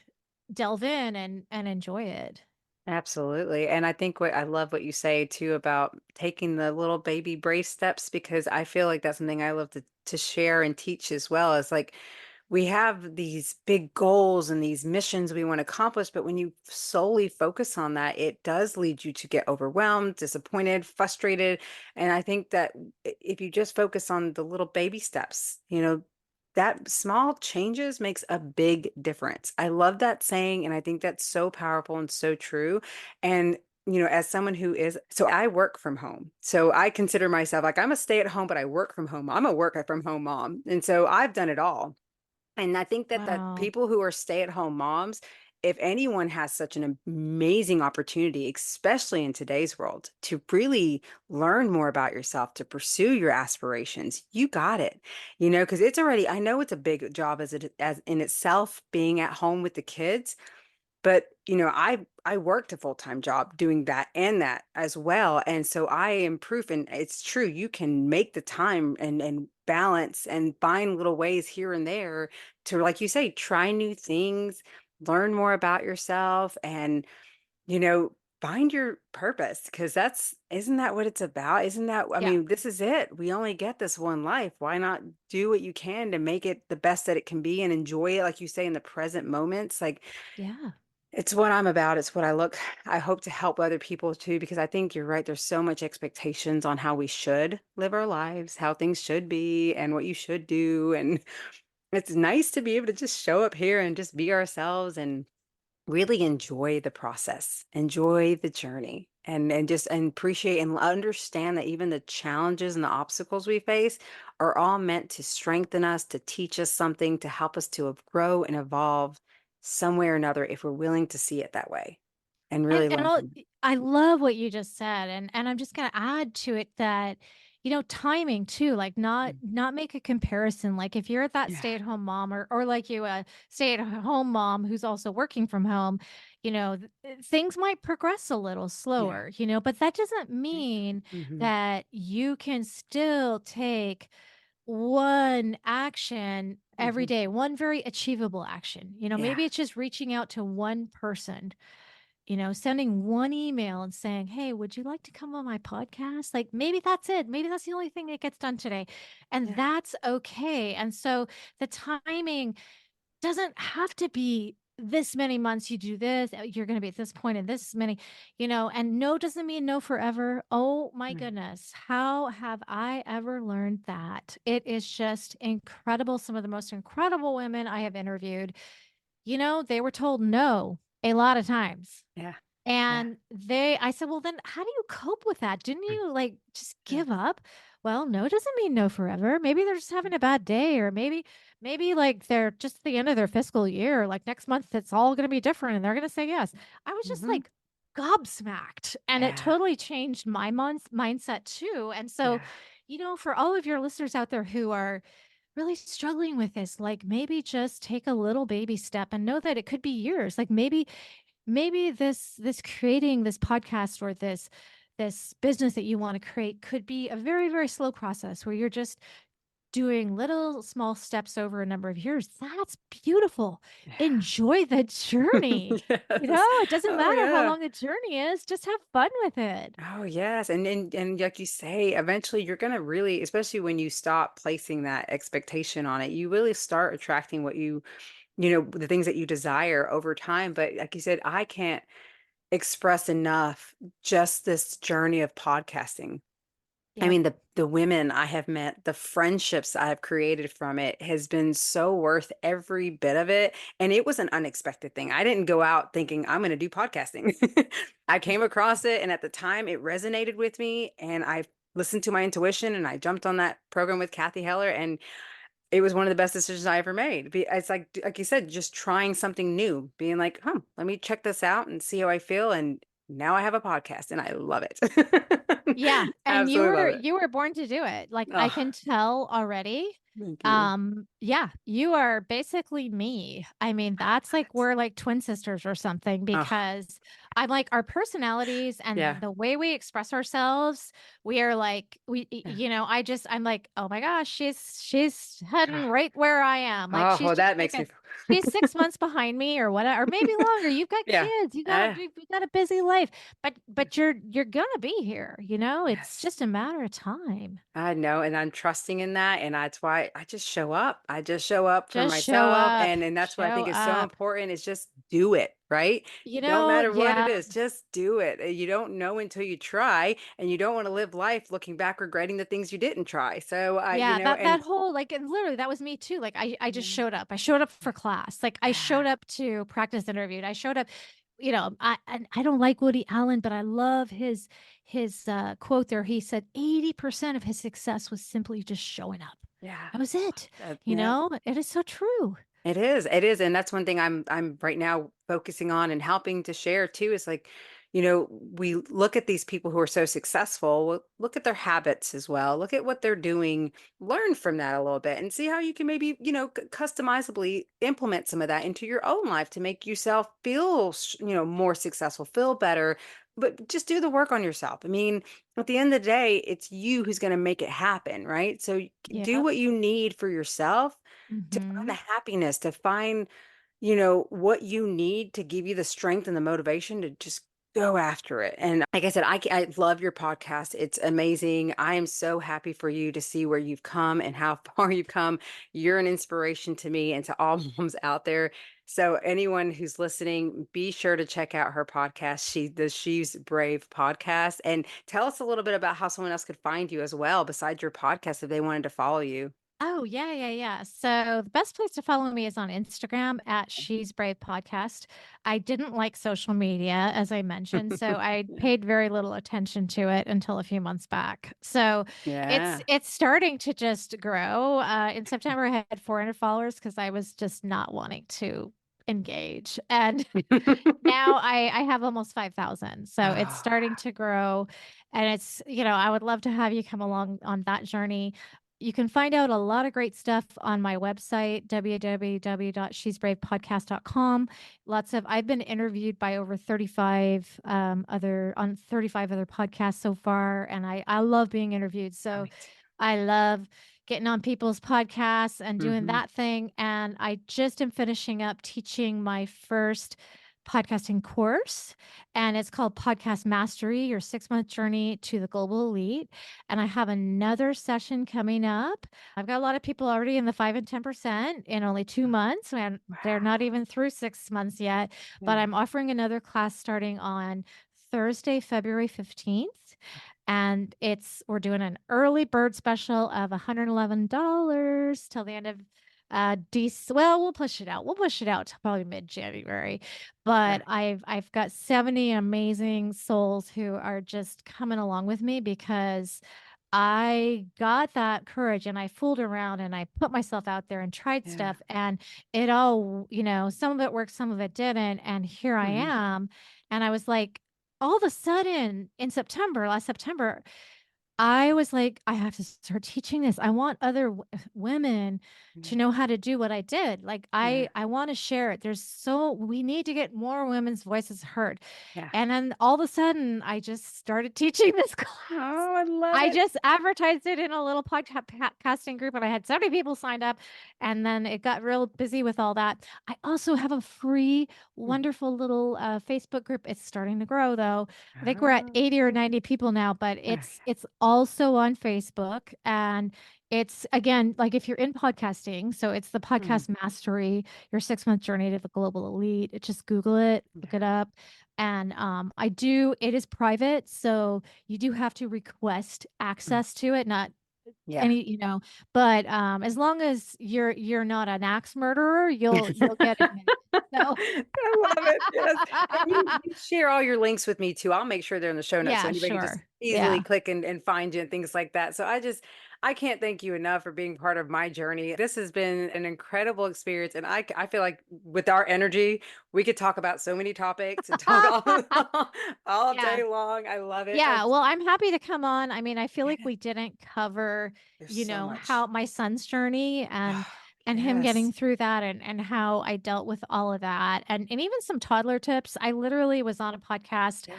[SPEAKER 1] delve in and enjoy it.
[SPEAKER 2] Absolutely. And I think what I love what you say too about taking the little baby brave steps, because I feel like that's something I love to share and teach as well. Is like we have these big goals and these missions we want to accomplish, but when you solely focus on that, it does lead you to get overwhelmed, disappointed, frustrated. And I think that if you just focus on the little baby steps, that small changes makes a big difference. I love that saying, and I think that's so powerful and so true. And as someone who is, so I work from home. So I consider myself like I'm a stay at home, but I work from home. I'm a work from home mom. And so I've done it all. And I think that
[SPEAKER 1] Wow.
[SPEAKER 2] people who are stay-at-home moms, if anyone has such an amazing opportunity, especially in today's world, to really learn more about yourself, to pursue your aspirations, you got it. Because it's already, I know it's a big job as in itself being at home with the kids, but I worked a full-time job doing that and that as well. And so I am proof, and it's true, you can make the time and balance and find little ways here and there to, like you say, try new things, learn more about yourself, and you know find your purpose, because that's isn't that what it's about? Isn't that, I
[SPEAKER 1] Yeah.
[SPEAKER 2] mean, this is it. We only get this one life. Why not do what you can to make it the best that it can be and enjoy it, like you say, in the present moments? Like,
[SPEAKER 1] Yeah.
[SPEAKER 2] it's what I'm about. It's what I hope to help other people too, because I think you're right. There's so much expectations on how we should live our lives, how things should be, and what you should do. And it's nice to be able to just show up here and just be ourselves and really enjoy the process, enjoy the journey, and just and appreciate and understand that even the challenges and the obstacles we face are all meant to strengthen us, to teach us something, to help us to grow and evolve some way or another if we're willing to see it that way and
[SPEAKER 1] And
[SPEAKER 2] really
[SPEAKER 1] and
[SPEAKER 2] learn
[SPEAKER 1] I'll
[SPEAKER 2] from it.
[SPEAKER 1] I love what you just said, and I'm just gonna add to it that, timing too, like not
[SPEAKER 2] Mm.
[SPEAKER 1] not make a comparison. Like if you're that
[SPEAKER 2] Yeah.
[SPEAKER 1] stay-at-home mom or like you a stay-at-home mom who's also working from home, things might progress a little
[SPEAKER 2] Yeah.
[SPEAKER 1] slower, but that doesn't mean
[SPEAKER 2] Mm-hmm.
[SPEAKER 1] that you can still take one action every
[SPEAKER 2] Mm-hmm.
[SPEAKER 1] day, one very achievable action.
[SPEAKER 2] Yeah.
[SPEAKER 1] Maybe it's just reaching out to one person, sending one email and saying, "Hey, would you like to come on my podcast?" Like maybe that's it. Maybe that's the only thing that gets done today. And
[SPEAKER 2] Yeah.
[SPEAKER 1] that's okay. And so the timing doesn't have to be this many months you do this, you're going to be at this point in this many, and no doesn't mean no forever. Oh my
[SPEAKER 2] Mm.
[SPEAKER 1] goodness. How have I ever learned that? It is just incredible. Some of the most incredible women I have interviewed, they were told no a lot of times.
[SPEAKER 2] Yeah. Yeah.
[SPEAKER 1] And I said, well, then how do you cope with that? Didn't
[SPEAKER 2] Mm.
[SPEAKER 1] you like just
[SPEAKER 2] Yeah.
[SPEAKER 1] give up? Well, no doesn't mean no forever. Maybe they're just having a bad day, or maybe like they're just at the end of their fiscal year. Like next month, it's all going to be different and they're going to say yes. I was just
[SPEAKER 2] Mm-hmm.
[SPEAKER 1] like gobsmacked, and it
[SPEAKER 2] Yeah.
[SPEAKER 1] totally changed my mindset too. And so,
[SPEAKER 2] Yeah.
[SPEAKER 1] for all of your listeners out there who are really struggling with this, like maybe just take a little baby step and know that it could be years. Like maybe this creating this podcast or this business that you want to create could be a very, very slow process where you're just doing little small steps over a number of years. That's beautiful.
[SPEAKER 2] Yeah.
[SPEAKER 1] Enjoy the journey.
[SPEAKER 2] Yes.
[SPEAKER 1] It doesn't
[SPEAKER 2] Oh
[SPEAKER 1] matter how
[SPEAKER 2] yeah.
[SPEAKER 1] long the journey is, just have fun with it.
[SPEAKER 2] Oh yes. And like you say, eventually you're gonna really, especially when you stop placing that expectation on it, you really start attracting what the things that you desire over time. But like you said, I can't express enough just this journey of podcasting. I
[SPEAKER 1] Yep.
[SPEAKER 2] mean, the women I have met, the friendships I have created from it has been so worth every bit of it. And it was an unexpected thing. I didn't go out thinking I'm going to do podcasting. I came across it, and at the time it resonated with me, and I listened to my intuition, and I jumped on that program with Kathy Heller, and it was one of the best decisions I ever made. It's like you said, just trying something new, being like, let me check this out and see how I feel. And now I have a podcast and I love it.
[SPEAKER 1] Yeah, and you
[SPEAKER 2] Absolutely
[SPEAKER 1] were
[SPEAKER 2] love it.
[SPEAKER 1] you were born to do it. Like I
[SPEAKER 2] Oh,
[SPEAKER 1] can tell already.
[SPEAKER 2] thank you.
[SPEAKER 1] Yeah, you are basically me. I mean,
[SPEAKER 2] I
[SPEAKER 1] that's
[SPEAKER 2] love
[SPEAKER 1] like
[SPEAKER 2] it.
[SPEAKER 1] we're like twin sisters or something
[SPEAKER 2] Oh,
[SPEAKER 1] because I'm like our personalities
[SPEAKER 2] yeah.
[SPEAKER 1] and the way we express ourselves, we are like
[SPEAKER 2] Yeah.
[SPEAKER 1] I'm like, "Oh my gosh, she's heading
[SPEAKER 2] Oh,
[SPEAKER 1] right where I am." Like
[SPEAKER 2] oh,
[SPEAKER 1] she's
[SPEAKER 2] well,
[SPEAKER 1] just
[SPEAKER 2] that
[SPEAKER 1] like
[SPEAKER 2] makes me
[SPEAKER 1] she's 6 months behind me or whatever, or maybe longer. You've got
[SPEAKER 2] yeah.
[SPEAKER 1] kids,
[SPEAKER 2] Uh,
[SPEAKER 1] you've got a busy life, but you're gonna be here, It's
[SPEAKER 2] yes.
[SPEAKER 1] just a matter of time.
[SPEAKER 2] I know, and I'm trusting in that, and that's why I just show up. I just show up for
[SPEAKER 1] Just show
[SPEAKER 2] myself,
[SPEAKER 1] up.
[SPEAKER 2] and that's what I
[SPEAKER 1] Show
[SPEAKER 2] think is so
[SPEAKER 1] up.
[SPEAKER 2] important is just do it, right? Don't matter what it
[SPEAKER 1] Yeah,
[SPEAKER 2] is, just do it. You don't know until you try, and you don't want to live life looking back regretting the things you didn't try. So
[SPEAKER 1] yeah, that
[SPEAKER 2] and
[SPEAKER 1] whole like, and literally that was me too. Like I just
[SPEAKER 2] yeah,
[SPEAKER 1] showed up. I showed up for class. Like I
[SPEAKER 2] yeah,
[SPEAKER 1] showed up to practice interviewed. I showed up, I don't like Woody Allen, but I love his quote there. He said 80% of his success was simply just showing up.
[SPEAKER 2] yeah,
[SPEAKER 1] That was it.
[SPEAKER 2] yeah.
[SPEAKER 1] It is so true.
[SPEAKER 2] It is, and that's one thing I'm right now focusing on and helping to share too. Is like, we look at these people who are so successful. Look at their habits as well. Look at what they're doing. Learn from that a little bit, and see how you can maybe customizably implement some of that into your own life to make yourself feel more successful, feel better. But just do the work on yourself. I mean, at the end of the day, it's you who's going to make it happen, right? So do
[SPEAKER 1] Yep.
[SPEAKER 2] what you need for yourself to find the
[SPEAKER 1] Hmm.
[SPEAKER 2] happiness, to find, what you need to give you the strength and the motivation to just go after it. And like I said, I love your podcast. It's amazing. I am so happy for you to see where you've come and how far you've come. You're an inspiration to me and to all moms out there. So anyone who's listening, be sure to check out her podcast. She's Brave podcast, and tell us a little bit about how someone else could find you as well, besides your podcast, if they wanted to follow you.
[SPEAKER 1] Oh, yeah, yeah, yeah. So the best place to follow me is on Instagram at She's Brave Podcast. I didn't like social media, as I mentioned, so I
[SPEAKER 2] Yeah.
[SPEAKER 1] paid very little attention to it until a few months back. So it's
[SPEAKER 2] Yeah.
[SPEAKER 1] it's starting to just grow. In September, I had 400 followers because I was just not wanting to engage. And now I have almost 5,000. So it's
[SPEAKER 2] Oh,
[SPEAKER 1] starting to grow. And it's, I would love to have you come along on that journey. You can find out a lot of great stuff on my website, www.shesbravepodcast.com. I've been interviewed by over 35 on 35 other podcasts so far. And I love being interviewed.
[SPEAKER 2] wow,
[SPEAKER 1] So
[SPEAKER 2] me too.
[SPEAKER 1] I love getting on people's podcasts and doing
[SPEAKER 2] Hmm.
[SPEAKER 1] that thing. And I just am finishing up teaching my first podcasting course, and it's called Podcast Mastery, Your 6 Month Journey to the Global Elite. And I have another session coming up. I've got a lot of people already in the 5 and 10% in only 2 months, and they're not
[SPEAKER 2] Wow.
[SPEAKER 1] even through 6 months yet. But
[SPEAKER 2] Yeah.
[SPEAKER 1] I'm offering another class starting on Thursday, February 15th. And we're doing an early bird special of $111 till the end of well, we'll push it out. We'll push it out to probably mid-January.
[SPEAKER 2] Yeah.
[SPEAKER 1] But I've got 70 amazing souls who are just coming along with me because I got that courage and I fooled around and I put myself out there and tried
[SPEAKER 2] Yeah.
[SPEAKER 1] stuff, and it all, some of it worked, some of it didn't. And here I
[SPEAKER 2] Hmm.
[SPEAKER 1] am. And I was like, all of a sudden in last September, I was like, I have to start teaching this. I want other women to
[SPEAKER 2] Yeah.
[SPEAKER 1] know how to do what I did. Like
[SPEAKER 2] Yeah.
[SPEAKER 1] I want to share it. We need to get more women's voices heard.
[SPEAKER 2] Yeah.
[SPEAKER 1] And then all of a sudden I just started teaching this class.
[SPEAKER 2] Oh, I love
[SPEAKER 1] I
[SPEAKER 2] it.
[SPEAKER 1] just advertised it in a little podcasting group and I had so many people signed up, and then it got real busy with all that. I also have a free,
[SPEAKER 2] Mhm.
[SPEAKER 1] wonderful little Facebook group. It's starting to grow though. I think we're at
[SPEAKER 2] Oh,
[SPEAKER 1] 80 or 90 people now, but
[SPEAKER 2] okay.
[SPEAKER 1] it's also on Facebook. And it's, again, like if you're in podcasting, so it's the
[SPEAKER 2] Mhm.
[SPEAKER 1] Podcast Mastery, Your 6 Month Journey to the Global Elite. Just Google it, look it
[SPEAKER 2] Yeah.
[SPEAKER 1] up. And it is private, so you do have to request
[SPEAKER 2] Mm.
[SPEAKER 1] access to it, not
[SPEAKER 2] Yeah.
[SPEAKER 1] any, but as long as you're not an axe murderer, you'll get admitted. So
[SPEAKER 2] I love it. Yes. And you share all your links with me too. I'll make sure they're in the show notes so
[SPEAKER 1] yeah,
[SPEAKER 2] anybody can just
[SPEAKER 1] sure.
[SPEAKER 2] easily
[SPEAKER 1] Yeah.
[SPEAKER 2] click and find you and things like that. So I can't thank you enough for being part of my journey. This has been an incredible experience. And I feel like with our energy, we could talk about so many topics and talk all
[SPEAKER 1] Yeah.
[SPEAKER 2] day long. I love it.
[SPEAKER 1] Yeah, well, I'm happy to come on. I mean, I feel like
[SPEAKER 2] Yeah,
[SPEAKER 1] we didn't cover,
[SPEAKER 2] there's so
[SPEAKER 1] how
[SPEAKER 2] much.
[SPEAKER 1] my son's journey and him
[SPEAKER 2] Yes.
[SPEAKER 1] getting through that, and how I dealt with all of that, and even some toddler tips. I literally was on a podcast
[SPEAKER 2] Yeah.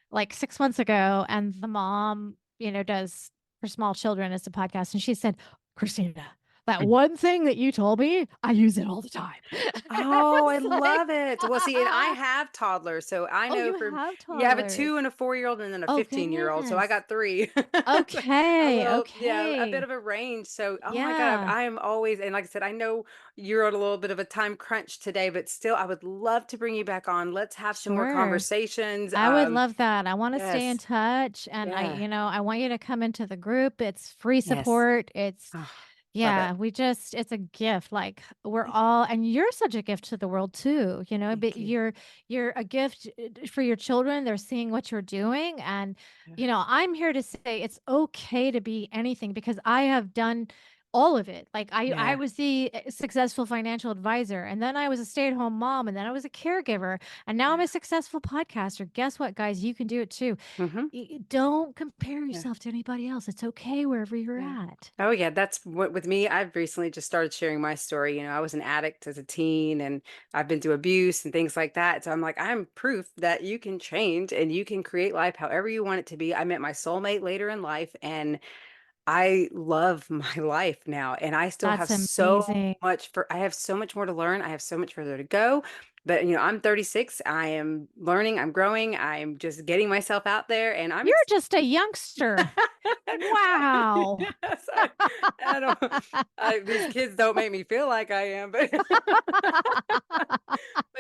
[SPEAKER 1] like 6 months ago, and the mom, does for small children as a podcast, and she said, Christina, that one thing that you told me, I use it all the time. And I
[SPEAKER 2] Oh, I
[SPEAKER 1] was like,
[SPEAKER 2] love it. Well, see, and I have toddlers, so I
[SPEAKER 1] oh,
[SPEAKER 2] know
[SPEAKER 1] you
[SPEAKER 2] for
[SPEAKER 1] have
[SPEAKER 2] yeah, I have a 2
[SPEAKER 1] toddlers.
[SPEAKER 2] and a 4-year-old and then a
[SPEAKER 1] Oh,
[SPEAKER 2] 15-year-old, so I
[SPEAKER 1] goodness.
[SPEAKER 2] got 3. So, a
[SPEAKER 1] Okay,
[SPEAKER 2] little yeah, a bit
[SPEAKER 1] okay.
[SPEAKER 2] of a range, so, oh my god,
[SPEAKER 1] Yeah,
[SPEAKER 2] I am always and like I said, I know you're on a little bit of a time crunch today, but still, I would love to bring you back on. Let's have some more
[SPEAKER 1] sure.
[SPEAKER 2] conversations,
[SPEAKER 1] I would love that. I want to stay in
[SPEAKER 2] yes.
[SPEAKER 1] touch, and
[SPEAKER 2] Yeah.
[SPEAKER 1] I want you to come into the group. It's free
[SPEAKER 2] Yes.
[SPEAKER 1] support.
[SPEAKER 2] Oh, love it.
[SPEAKER 1] Yeah, it's a gift. Like we're all, and you're such a gift to the world too, but
[SPEAKER 2] Thank you.
[SPEAKER 1] you're a gift for your children. They're seeing what you're doing. And,
[SPEAKER 2] Yeah.
[SPEAKER 1] I'm here to say it's okay to be anything because I have done all of it. Like I
[SPEAKER 2] Yeah.
[SPEAKER 1] was the successful financial advisor, and then I was a stay-at-home mom, and then I was a caregiver, and now I'm
[SPEAKER 2] Yeah.
[SPEAKER 1] a successful podcaster. Guess what, guys? You can do it too.
[SPEAKER 2] Mhm.
[SPEAKER 1] Don't compare
[SPEAKER 2] Yeah.
[SPEAKER 1] yourself to anybody else. It's okay wherever you're
[SPEAKER 2] Yeah.
[SPEAKER 1] at.
[SPEAKER 2] Oh yeah, that's what with me. I've recently just started sharing my story. I was an addict as a teen and I've been through abuse and things like that. So I'm like, I'm proof that you can change and you can create life however you want it to be. I met my soulmate later in life and I love my life now. And I still have
[SPEAKER 1] That's
[SPEAKER 2] so
[SPEAKER 1] amazing.
[SPEAKER 2] I have so much more to learn. I have so much further to go. But I'm 36. I am learning, I'm growing, I'm just getting myself out there and I'm
[SPEAKER 1] You're just a youngster. Wow.
[SPEAKER 2] Yes, I don't. These kids don't make me feel like I am, but but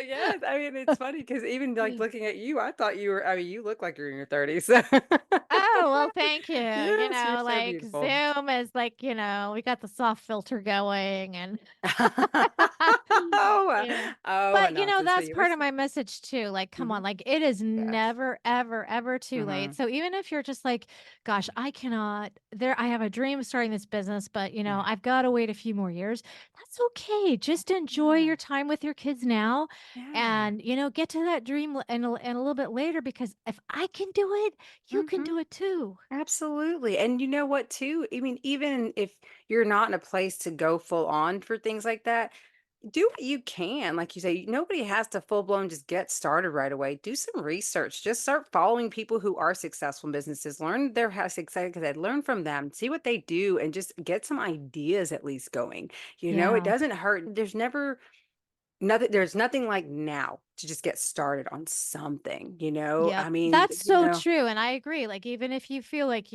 [SPEAKER 2] yes, it's funny because even like looking at you, I thought you were. I mean, you look like you're in your 30s.
[SPEAKER 1] well, thank you.
[SPEAKER 2] Yes, you're so
[SPEAKER 1] Like
[SPEAKER 2] beautiful.
[SPEAKER 1] Zoom is like, we got the soft filter going and
[SPEAKER 2] Oh,
[SPEAKER 1] yeah.
[SPEAKER 2] oh,
[SPEAKER 1] But
[SPEAKER 2] not to
[SPEAKER 1] that's
[SPEAKER 2] see.
[SPEAKER 1] part of my message too. Like, come
[SPEAKER 2] Mhm.
[SPEAKER 1] on, like it is
[SPEAKER 2] Yes.
[SPEAKER 1] never, ever, ever too late.
[SPEAKER 2] Mhm.
[SPEAKER 1] So even if you're just like, gosh, I cannot I have a dream of starting this business, but
[SPEAKER 2] Yeah.
[SPEAKER 1] I've got to wait a few more years. That's okay. Just enjoy
[SPEAKER 2] Yeah.
[SPEAKER 1] your time with your kids now
[SPEAKER 2] Yeah.
[SPEAKER 1] and, get to that dream and a little bit later because if I can do it, you can
[SPEAKER 2] Mhm.
[SPEAKER 1] do it too.
[SPEAKER 2] Absolutely. And you know what, too? I mean, even if you're not in a place to go full on for things like that, do what you can. Like you say, nobody has to full blown just get started right away. Do some research. Just start following people who are successful in businesses. Learn their how success because I learn from them, see what they do, and just get some ideas at least going. It
[SPEAKER 1] Yeah.
[SPEAKER 2] doesn't hurt. There's nothing like now to just get started on something,
[SPEAKER 1] Yep.
[SPEAKER 2] I mean,
[SPEAKER 1] That's so true, and I agree, like, even if you feel like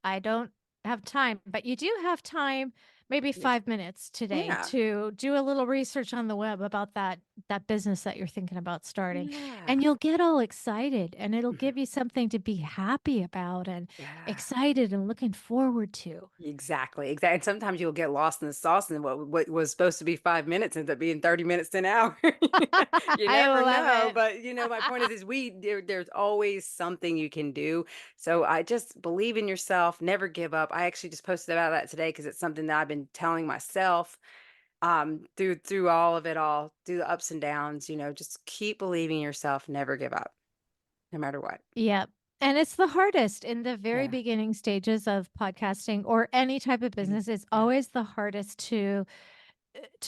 [SPEAKER 1] I don't have time, but you do have time, maybe
[SPEAKER 2] yes.
[SPEAKER 1] 5 minutes today
[SPEAKER 2] Yeah.
[SPEAKER 1] to do a little research on the web about that business that you're thinking about starting,
[SPEAKER 2] Yeah.
[SPEAKER 1] and you'll get all excited, and it'll
[SPEAKER 2] Mhm.
[SPEAKER 1] give you something to be happy about and
[SPEAKER 2] Yeah.
[SPEAKER 1] excited and looking forward to.
[SPEAKER 2] Exactly, exactly. And sometimes you'll get lost in the sauce, and what was supposed to be 5 minutes ends up being 30 minutes to an hour. You
[SPEAKER 1] I
[SPEAKER 2] never
[SPEAKER 1] love
[SPEAKER 2] know,
[SPEAKER 1] it.
[SPEAKER 2] but, my point is there's always something you can do. So I just believe in yourself, never give up. I actually just posted about that today because it's something that I've been telling myself, through all of it all, through the ups and downs, just keep believing in yourself, never give up, no matter what.
[SPEAKER 1] Yep. And it's the hardest in the very
[SPEAKER 2] Yeah.
[SPEAKER 1] beginning stages of podcasting or any type of
[SPEAKER 2] Mm,
[SPEAKER 1] business. It's
[SPEAKER 2] yeah.
[SPEAKER 1] always the hardest to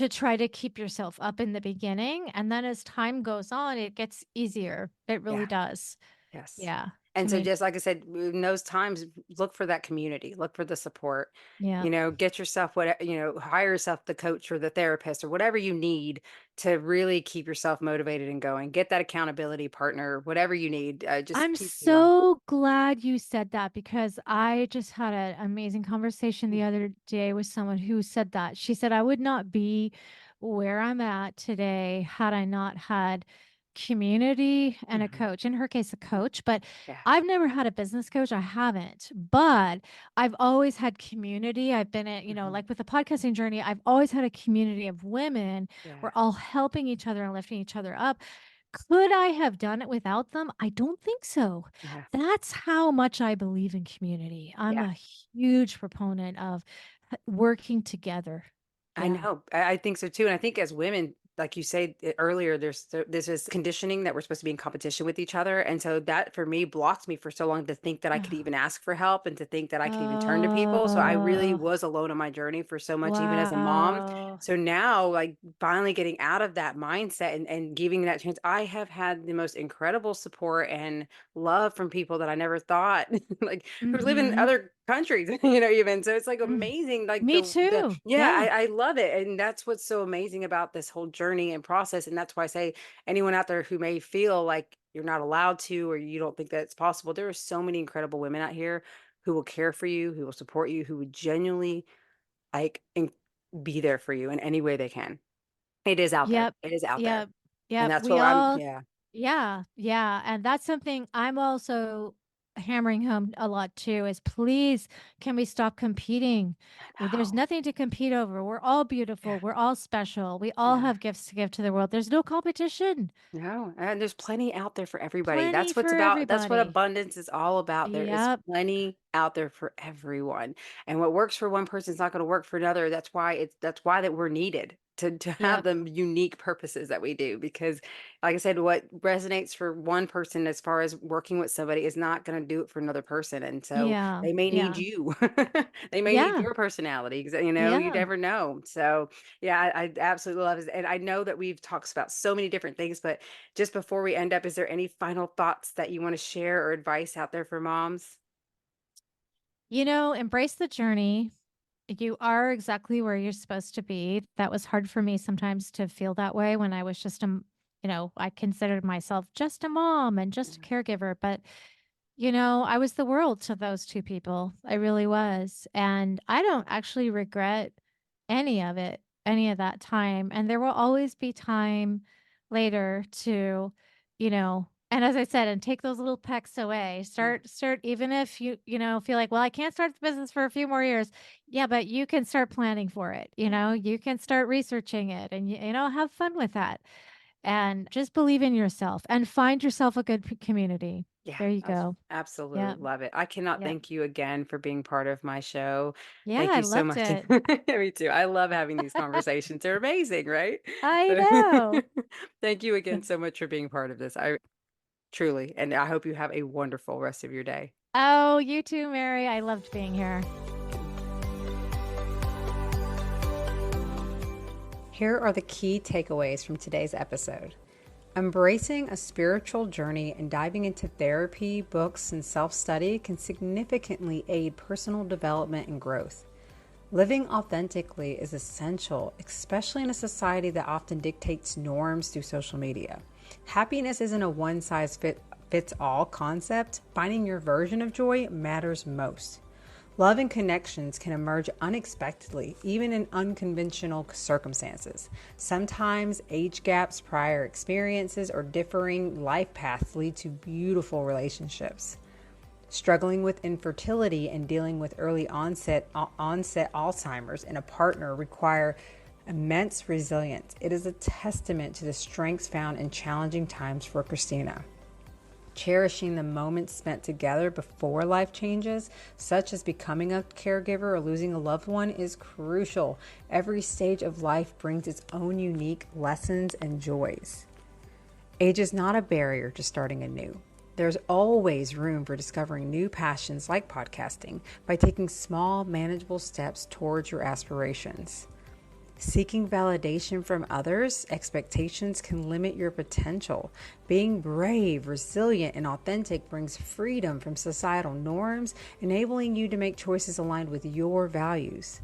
[SPEAKER 1] try to keep yourself up in the beginning, and then as time goes on, it gets easier. It really
[SPEAKER 2] Yeah.
[SPEAKER 1] does.
[SPEAKER 2] Yes.
[SPEAKER 1] Yeah.
[SPEAKER 2] And
[SPEAKER 1] I
[SPEAKER 2] so
[SPEAKER 1] mean,
[SPEAKER 2] just like I said, in those times, look for that community, look for the support,
[SPEAKER 1] yeah.
[SPEAKER 2] get yourself hire yourself the coach or the therapist or whatever you need to really keep yourself motivated and going. Get that accountability partner, whatever you need. Just
[SPEAKER 1] I'm
[SPEAKER 2] keep,
[SPEAKER 1] so glad you said that because I just had an amazing conversation the other day with someone who said that. She said, I would not be where I'm at today had I not had community and a
[SPEAKER 2] Mhm,
[SPEAKER 1] coach. In her case, a
[SPEAKER 2] mhm.
[SPEAKER 1] coach, but
[SPEAKER 2] Yeah.
[SPEAKER 1] I've never had a business coach. I haven't, but I've always had community. I've been at,
[SPEAKER 2] Mhm.
[SPEAKER 1] like with the podcasting journey, I've always had a community of women.
[SPEAKER 2] Yeah.
[SPEAKER 1] We're all helping each other and lifting each other up. Could I have done it without them? I don't think so.
[SPEAKER 2] Yeah.
[SPEAKER 1] That's how much I believe in community. I'm
[SPEAKER 2] Yeah.
[SPEAKER 1] a huge proponent of working together.
[SPEAKER 2] I
[SPEAKER 1] Yeah.
[SPEAKER 2] know. I think so too. And I think as women, like you said earlier, there's this conditioning that we're supposed to be in competition with each other. And so that for me blocked me for so long to think that I could even ask for help and to think that I could even turn to people. So I really
[SPEAKER 1] Oh,
[SPEAKER 2] was alone on my journey for so much, even as a mom.
[SPEAKER 1] wow.
[SPEAKER 2] So now, like finally getting out of that mindset and giving that chance, I have had the most incredible support and love from people that I never thought like who live in
[SPEAKER 1] Mhm.
[SPEAKER 2] other countries, even. So it's like
[SPEAKER 1] Mm.
[SPEAKER 2] amazing, like
[SPEAKER 1] Me
[SPEAKER 2] the
[SPEAKER 1] too.
[SPEAKER 2] yeah,
[SPEAKER 1] Yeah.
[SPEAKER 2] I love it. And that's what's so amazing about this whole journey and process. And that's why I say anyone out there who may feel like you're not allowed to or you don't think that it's possible, there are so many incredible women out here who will care for you, who will support you, who would genuinely like be there for you in any way they can. It is out there.
[SPEAKER 1] Yep.
[SPEAKER 2] It is out there.
[SPEAKER 1] Yep.
[SPEAKER 2] And
[SPEAKER 1] Yep.
[SPEAKER 2] that's
[SPEAKER 1] We
[SPEAKER 2] what I'm
[SPEAKER 1] all
[SPEAKER 2] yeah.
[SPEAKER 1] Yeah, yeah, and that's something I'm also hammering home a lot too is please can we stop competing?
[SPEAKER 2] I
[SPEAKER 1] There's
[SPEAKER 2] know.
[SPEAKER 1] nothing to compete over. We're all
[SPEAKER 2] Yeah.
[SPEAKER 1] beautiful. We're all special. We all
[SPEAKER 2] Yeah.
[SPEAKER 1] have gifts to give to the world. There's no competition.
[SPEAKER 2] No, and there's plenty out there for everybody.
[SPEAKER 1] Plenty
[SPEAKER 2] That's what's
[SPEAKER 1] for
[SPEAKER 2] about. That's what
[SPEAKER 1] everybody.
[SPEAKER 2] abundance is all about. There is
[SPEAKER 1] Yep.
[SPEAKER 2] plenty out there for everyone. And what works for one person is not going to work for another. That's why that we're needed to have
[SPEAKER 1] Yep.
[SPEAKER 2] the unique purposes that we do. Because like I said, what resonates for one person as far as working with somebody is not going to do it for another person. And so
[SPEAKER 1] Yeah.
[SPEAKER 2] they may need
[SPEAKER 1] Yeah.
[SPEAKER 2] you. They may need
[SPEAKER 1] Yeah.
[SPEAKER 2] your personality. You
[SPEAKER 1] Yeah.
[SPEAKER 2] never know. So yeah, I absolutely love it. And I know that we've talked about so many different things, but just before we end up, is there any final thoughts that you want to share or advice out there for moms?
[SPEAKER 1] Embrace the journey. You are exactly where you're supposed to be. That was hard for me sometimes to feel that way when I was just I considered myself just a mom and just a
[SPEAKER 2] Yeah.
[SPEAKER 1] caregiver, but I was the world to those two people. I really was. And I don't actually regret any of it, any of that time. And there will always be time later to, you know, And as I said, and take those little pecks away. Start even if you feel like, well, I can't start the business for a few more years. Yeah, but you can start planning for it. You can start researching it and have fun with that. And just believe in yourself and find yourself a good community.
[SPEAKER 2] Yeah,
[SPEAKER 1] There you go.
[SPEAKER 2] absolutely
[SPEAKER 1] Yep.
[SPEAKER 2] love it. I cannot
[SPEAKER 1] Yep.
[SPEAKER 2] thank you again for being part of my show.
[SPEAKER 1] Yeah,
[SPEAKER 2] Thank
[SPEAKER 1] I
[SPEAKER 2] you so
[SPEAKER 1] loved
[SPEAKER 2] much.
[SPEAKER 1] it.
[SPEAKER 2] Me too. I love having these conversations. They're amazing, right?
[SPEAKER 1] I
[SPEAKER 2] So
[SPEAKER 1] know.
[SPEAKER 2] thank you again so much for being part of this. I truly, and I hope you have a wonderful rest of your day.
[SPEAKER 1] Oh, you too, Mary. I loved being here.
[SPEAKER 2] Here are the key takeaways from today's episode. Embracing a spiritual journey and diving into therapy, books, and self-study can significantly aid personal development and growth. Living authentically is essential, especially in a society that often dictates norms through social media. Happiness isn't a one-size-fits-all concept. Finding your version of joy matters most. Love and connections can emerge unexpectedly, even in unconventional circumstances. Sometimes age gaps, prior experiences, or differing life paths lead to beautiful relationships. Struggling with infertility and dealing with early onset Alzheimer's in a partner require immense resilience. It is a testament to the strengths found in challenging times for Kristina. Cherishing the moments spent together before life changes, such as becoming a caregiver or losing a loved one, is crucial. Every stage of life brings its own unique lessons and joys. Age is not a barrier to starting anew. There's always room for discovering new passions like podcasting by taking small, manageable steps towards your aspirations. Seeking validation from others' expectations can limit your potential. Being brave, resilient, and authentic brings freedom from societal norms, enabling you to make choices aligned with your values.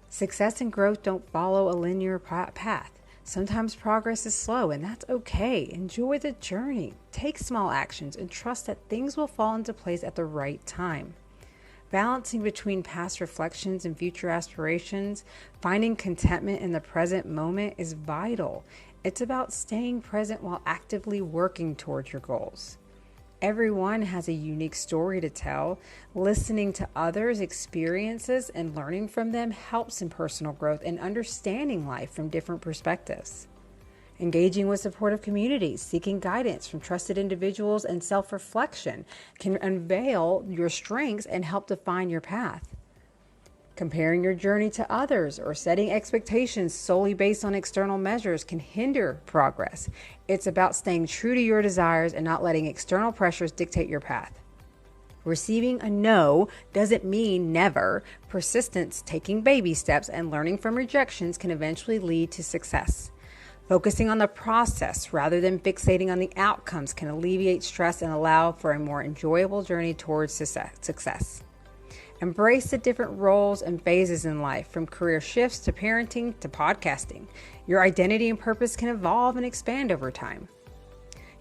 [SPEAKER 2] Success and growth don't follow a linear path. Sometimes progress is slow, and that's okay. Enjoy the journey. Take small actions and trust that things will fall into place at the right time. Balancing between past reflections and future aspirations, finding contentment in the present moment is vital. It's about staying present while actively working towards your goals. Everyone has a unique story to tell. Listening to others' experiences and learning from them helps in personal growth and understanding life from different perspectives. Engaging with supportive communities, seeking guidance from trusted individuals, and self-reflection can unveil your strengths and help define your path. Comparing your journey to others or setting expectations solely based on external measures can hinder progress. It's about staying true to your desires and not letting external pressures dictate your path. Receiving a no doesn't mean never. Persistence, taking baby steps, and learning from rejections can eventually lead to success. Focusing on the process rather than fixating on the outcomes can alleviate stress and allow for a more enjoyable journey towards success. Embrace the different roles and phases in life, from career shifts to parenting to podcasting. Your identity and purpose can evolve and expand over time.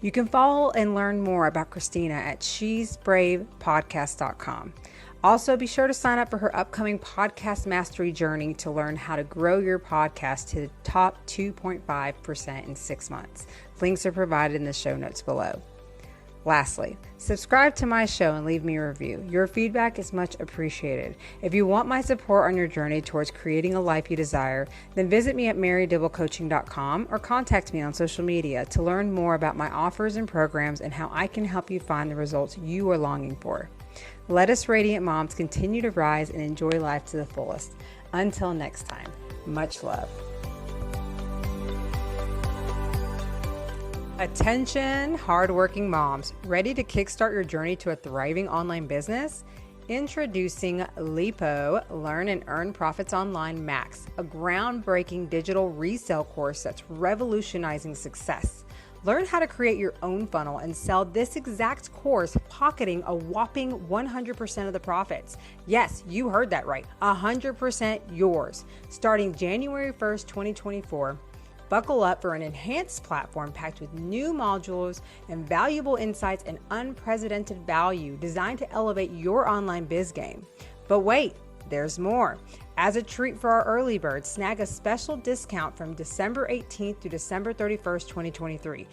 [SPEAKER 2] You can follow and learn more about Kristina at shesbravepodcast.com. Also, be sure to sign up for her upcoming podcast mastery journey to learn how to grow your podcast to the top 2.5% in 6 months. Links are provided in the show notes below. Lastly, subscribe to my show and leave me a review. Your feedback is much appreciated. If you want my support on your journey towards creating a life you desire, then visit me at marydibblecoaching.com or contact me on social media to learn more about my offers and programs and how I can help you find the results you are longing for. Let us radiant moms continue to rise and enjoy life to the fullest. Until next time, much love. Attention, hardworking moms, ready to kickstart your journey to a thriving online business? Introducing Lipo Learn and Earn Profits Online Max, a groundbreaking digital resale course that's revolutionizing success. Learn how to create your own funnel and sell this exact course, pocketing a whopping 100% of the profits. Yes, you heard that right, 100% yours. Starting January 1st, 2024, buckle up for an enhanced platform packed with new modules and valuable insights and unprecedented value designed to elevate your online biz game. But wait, there's more. As a treat for our early birds, snag a special discount from December 18th to December 31st, 2023.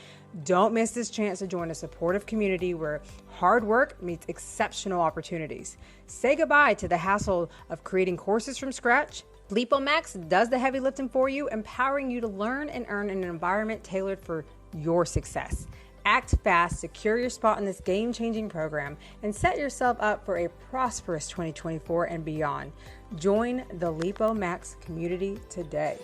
[SPEAKER 2] Don't miss this chance to join a supportive community where hard work meets exceptional opportunities. Say goodbye to the hassle of creating courses from scratch. LipoMax does the heavy lifting for you, empowering you to learn and earn in an environment tailored for your success. Act fast, secure your spot in this game-changing program, and set yourself up for a prosperous 2024 and beyond. Join the LipoMax community today.